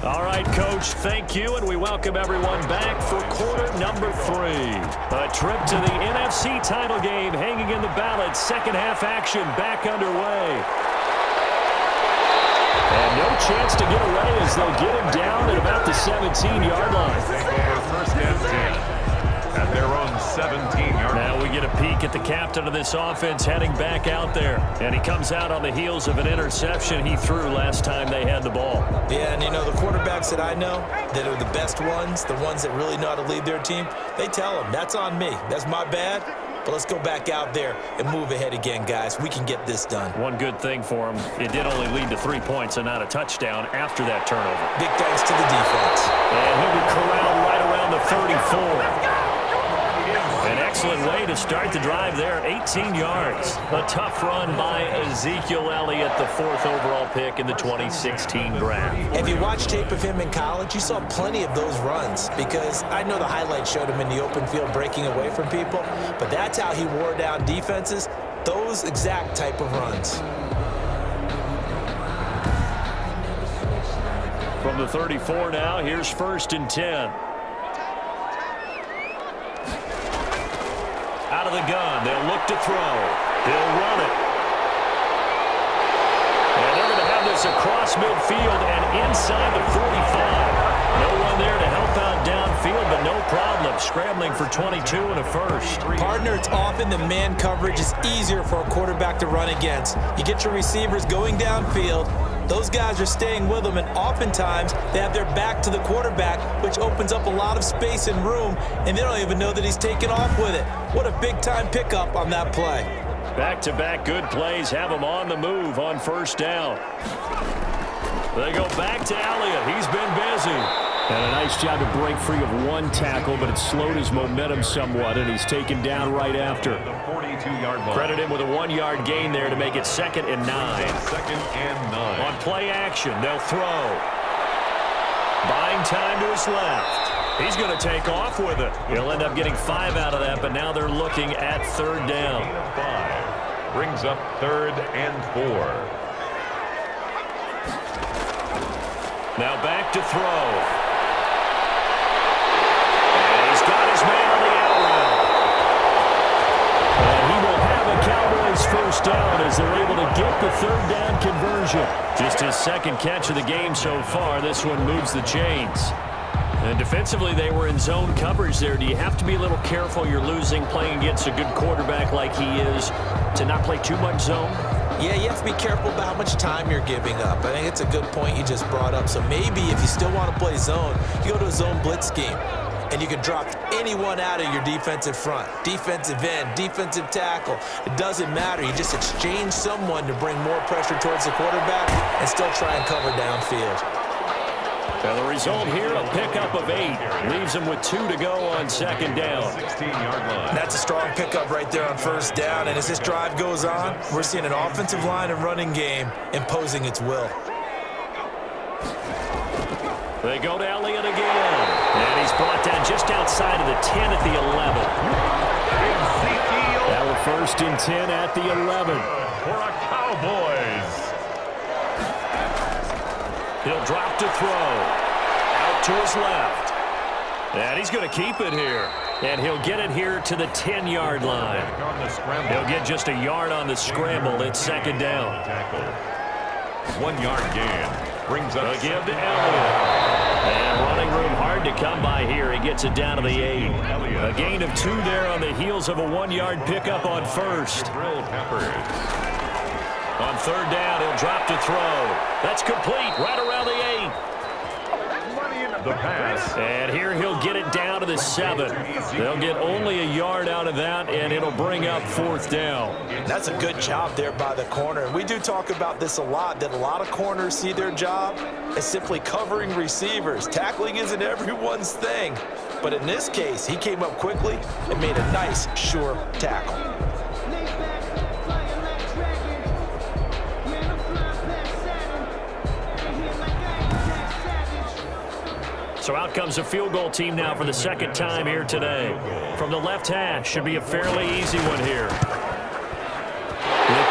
All right, Coach, thank you, and we welcome everyone back for quarter number 3. A trip to the NFC title game hanging in the balance. Second half action back underway. And no chance to get away as they'll get him down at about the 17-yard line. First and 10 at their own 17-yard line. Now we get a peek at the captain of this offense heading back out there. And he comes out on the heels of an interception he threw last time they had the ball. Yeah, and you know, the quarterbacks that I know that are the best ones, the ones that really know how to lead their team, they tell them, that's on me. That's my bad. But let's go back out there and move ahead again, guys. We can get this done. One good thing for him, it did only lead to 3 points and not a touchdown after that turnover. Big thanks to the defense. And he'll be corralled right around the 34. An excellent way to start the drive there, 18 yards. A tough run by Ezekiel Elliott, the 4th overall pick in the 2016 draft. If you watched tape of him in college, you saw plenty of those runs because I know the highlights showed him in the open field breaking away from people, but that's how he wore down defenses, those exact type of runs. From the 34 now, here's 1st and 10. Out of the gun, they'll look to throw. He'll run it. And they're going to have this across midfield and inside the 45. No one there to help out downfield, but no problem. Scrambling for 22 and a first. Partner, it's often the man coverage is easier for a quarterback to run against. You get your receivers going downfield. Those guys are staying with them, and oftentimes they have their back to the quarterback, which opens up a lot of space and room, and they don't even know that he's taken off with it. What a big-time pickup on that play. Back-to-back good plays have him on the move on first down. They go back to Elliott. He's been busy. And a nice job to break free of one tackle, but it slowed his momentum somewhat, and he's taken down right after. The 42-yard line. Credit him with a 1-yard gain there to make it 2nd and 9. 2nd and 9. On play action, they'll throw. Buying time to his left. He's going to take off with it. He'll end up getting 5 out of that, but now they're looking at 3rd down. 5 brings up 3rd and 4. Now back to throw. He's got his man on the out route. And he will have a Cowboys first down as they're able to get the 3rd down conversion. Just his 2nd catch of the game so far. This one moves the chains. And defensively, they were in zone coverage there. Do you have to be a little careful? You're losing playing against a good quarterback like he is to not play too much zone? Yeah, you have to be careful about how much time you're giving up. I think it's a good point you just brought up. So maybe if you still want to play zone, you go to a zone blitz scheme. And you can drop anyone out of your defensive front. Defensive end, defensive tackle. It doesn't matter. You just exchange someone to bring more pressure towards the quarterback and still try and cover downfield. And the result here, a pickup of 8. Leaves him with 2 to go on second down. 16-yard line. That's a strong pickup right there on first down. And as this drive goes on, we're seeing an offensive line and running game imposing its will. They go to Elliott again. And he's brought down just outside of the 10 at the 11. Now we're first and 10 at the 11. For a Cowboys. He'll drop to throw. Out to his left. And he's going to keep it here. And he'll get it here to the 10-yard line. He'll get just a yard on the scramble. It's second down. 1 yard gain. Brings up a give to Elliott. And running room hard to come by here. He gets it down to the 8. A gain of 2 there on the heels of a 1-yard pickup on first. On third down, he'll drop to throw. That's complete right around the 8. The pass. And here he'll get it down to the 7. They'll get only a yard out of that, and it'll bring up fourth down. That's a good job there by the corner. And we do talk about this a lot, that a lot of corners see their job as simply covering receivers. Tackling isn't everyone's thing. But in this case, he came up quickly and made a nice, sure tackle. So out comes a field goal team now for the second time here today. From the left hash, should be a fairly easy one here. The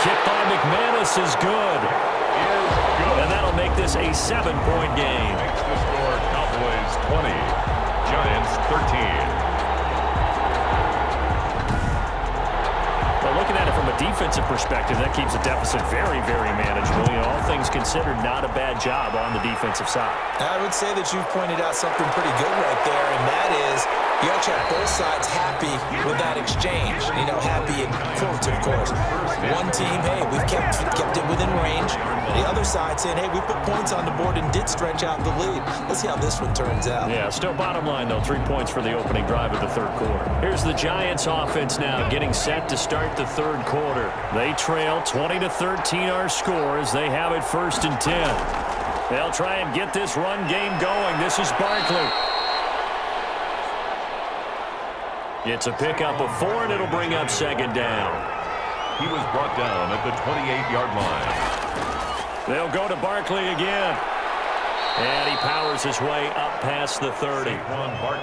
kick by McManus is good. And that'll make this a 7-point game. Makes the score Cowboys 20, Giants 13. Well, looking at it from a defensive perspective, that keeps the deficit very, very manageable. You know, all things considered, not a bad job on the defensive side. I would say that you've pointed out something pretty good right there, and that is you actually have both sides happy with that exchange. You know, happy in quotes, of course. One team, hey, we've kept it within range. The other side saying, hey, we put points on the board and did stretch out the lead. Let's see how this one turns out. Yeah, still bottom line, though, 3 points for the opening drive of the third quarter. Here's the Giants offense now getting set to start the third quarter. They trail 20-13 our score as they have it first and 10. They'll try and get this run game going. This is Barkley. It's a pickup of 4, and it'll bring up second down. He was brought down at the 28-yard line. They'll go to Barkley again. And he powers his way up past the 30.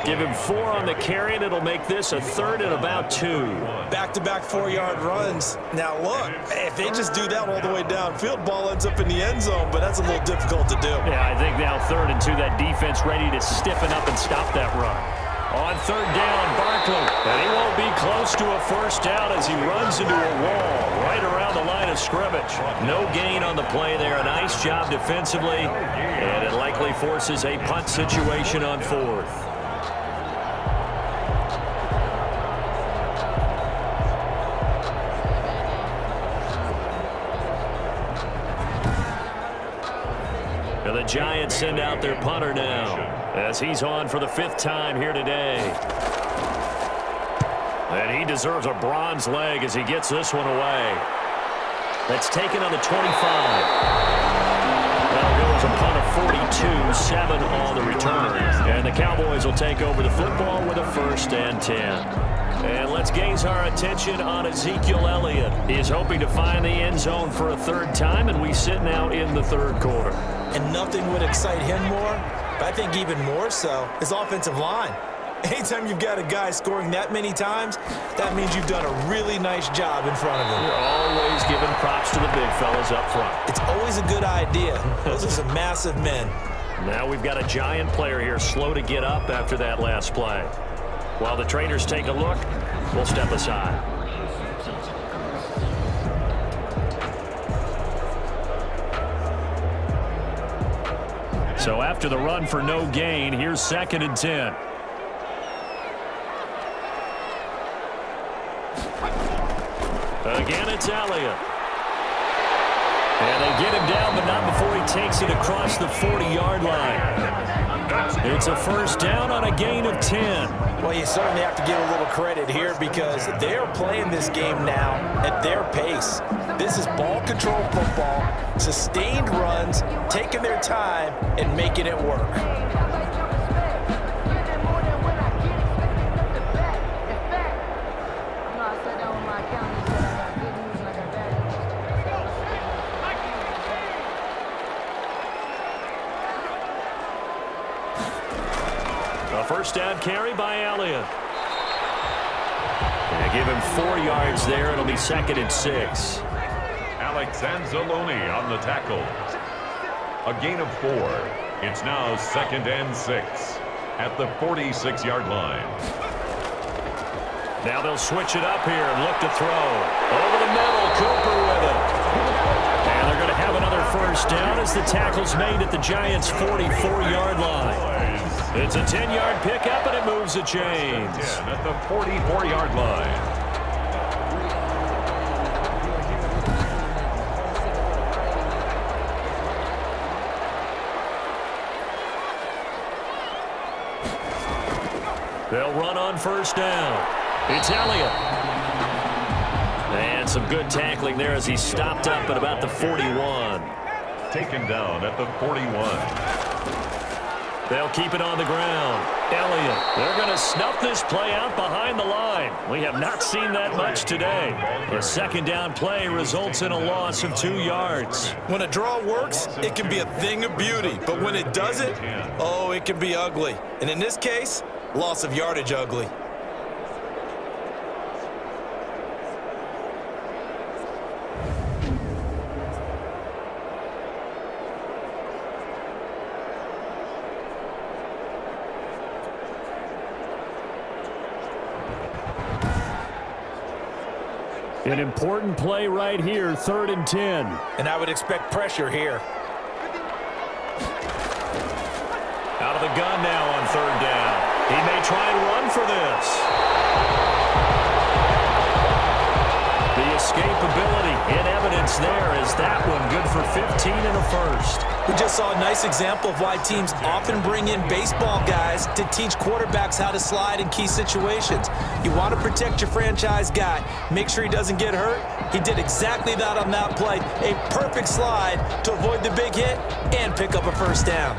Give him 4 on the carry, and it'll make this a third and about 2. Back-to-back 4-yard runs. Now, look, if they just do that all the way downfield, ball ends up in the end zone, but that's a little difficult to do. Yeah, I think now 3rd and 2, that defense ready to stiffen up and stop that run. On third down, Barkley. And he won't be close to a first down as he runs into a wall right around the line of scrimmage. No gain on the play there. A nice job defensively. And it likely forces a punt situation on 4th. And the Giants send out their punter now as he's on for the 5th time here today. And he deserves a bronze leg as he gets this one away. That's taken on the 25. That'll go as a punt of 42, 7 on the return. And the Cowboys will take over the football with a 1st and 10. And let's gaze our attention on Ezekiel Elliott. He is hoping to find the end zone for a 3rd time, and we sit now in the 3rd quarter. And nothing would excite him more, but I think even more so, his offensive line. Anytime you've got a guy scoring that many times, that means you've done a really nice job in front of him. You're always giving props to the big fellas up front. It's always a good idea. Those are some massive men. Now we've got a Giant player here slow to get up after that last play. While the trainers take a look, we'll step aside. So after the run for no gain, here's 2nd and 10. Again, it's Elliott. And they get him down, but not before he takes it across the 40-yard line. It's a first down on a gain of 10. Well, you certainly have to give a little credit here because they're playing this game now at their pace. This is ball control football, sustained runs, taking their time, and making it work. A first down carry by Elliott. And give him 4 yards there. It'll be 2nd and 6. Alex Anzalone on the tackle. A gain of 4. It's now 2nd and 6 at the 46-yard line. Now they'll switch it up here and look to throw. Over the middle, Cooper with it. And they're going to have another first down as the tackle's made at the Giants' 44-yard line. It's a 10-yard pickup, and it moves the chains. At the 44-yard line. They'll run on first down. It's Elliott. And some good tackling there as he stopped up at about the 41. Taken down at the 41. They'll keep it on the ground. Elliott, they're going to snuff this play out behind the line. We have not seen that much today. A second down play results in a loss of 2 yards. When a draw works, it can be a thing of beauty. But when it doesn't, oh, it can be ugly. And in this case, loss of yardage ugly. An important play right here, 3rd and 10. And I would expect pressure here. Out of the gun now on 3rd down. He may try and run for this. The escapability in evidence there is that one good for 15 and a first. We just saw a nice example of why teams often bring in baseball guys to teach quarterbacks how to slide in key situations. You want to protect your franchise guy. Make sure he doesn't get hurt. He did exactly that on that play. A perfect slide to avoid the big hit and pick up a first down.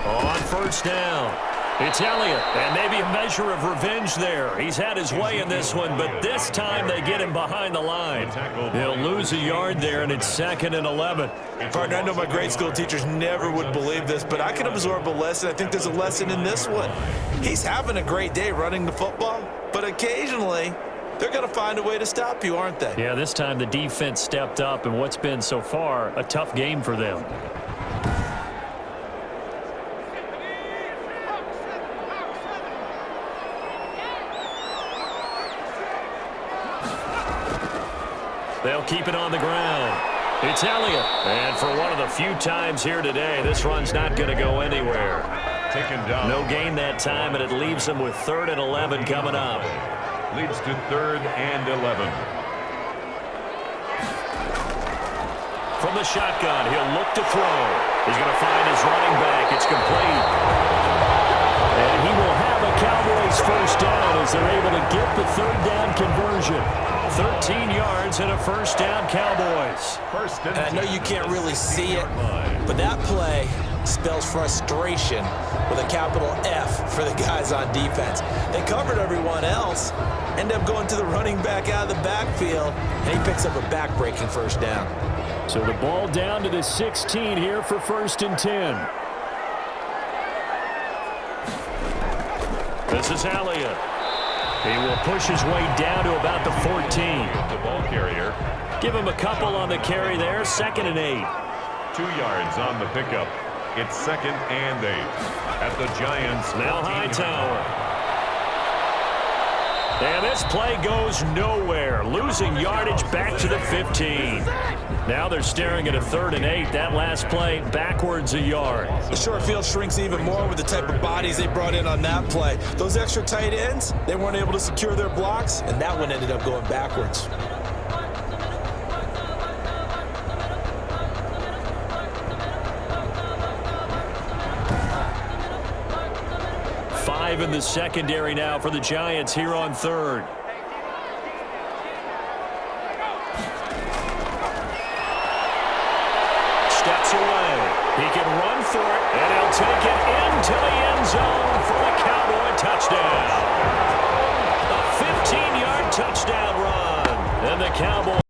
On first down, it's Elliott, and maybe a measure of revenge there. He's had his way in this one, but this time they get him behind the line. He'll lose a yard there, and it's 2nd and 11. Partner, I know my grade school teachers never would believe this, but I can absorb a lesson. I think there's a lesson in this one. He's having a great day running the football, but occasionally they're going to find a way to stop you, aren't they? Yeah, this time the defense stepped up, and what's been so far a tough game for them. They'll keep it on the ground. It's Elliott. And for one of the few times here today, this run's not going to go anywhere. Taken down. No gain that time, and it leaves them with 3rd and 11 coming up. Leads to 3rd and 11. From the shotgun, he'll look to throw. He's going to find his running back. It's complete. And he will have a Cowboys first down as they're able to get the 3rd down conversion. 13 yards and a first down, Cowboys. And I know you can't really see it, but that play spells frustration with a capital F for the guys on defense. They covered everyone else, end up going to the running back out of the backfield, and he picks up a back-breaking first down. So the ball down to the 16 here for 1st and 10. This is Elliott. He will push his way down to about the 14. The ball carrier. Give him a couple on the carry there. 2nd and 8. 2 yards on the pickup. It's 2nd and 8 at the Giants. Now Hightower. And this play goes nowhere, losing yardage back to the 15. Now they're staring at a 3rd and 8. That last play backwards a yard. The short field shrinks even more with the type of bodies they brought in on that play. Those extra tight ends, they weren't able to secure their blocks, and that one ended up going backwards. In the secondary now for the Giants here on 3rd. Steps away. He can run for it, and he'll take it into the end zone for the Cowboy touchdown. A 15-yard touchdown run, and the Cowboys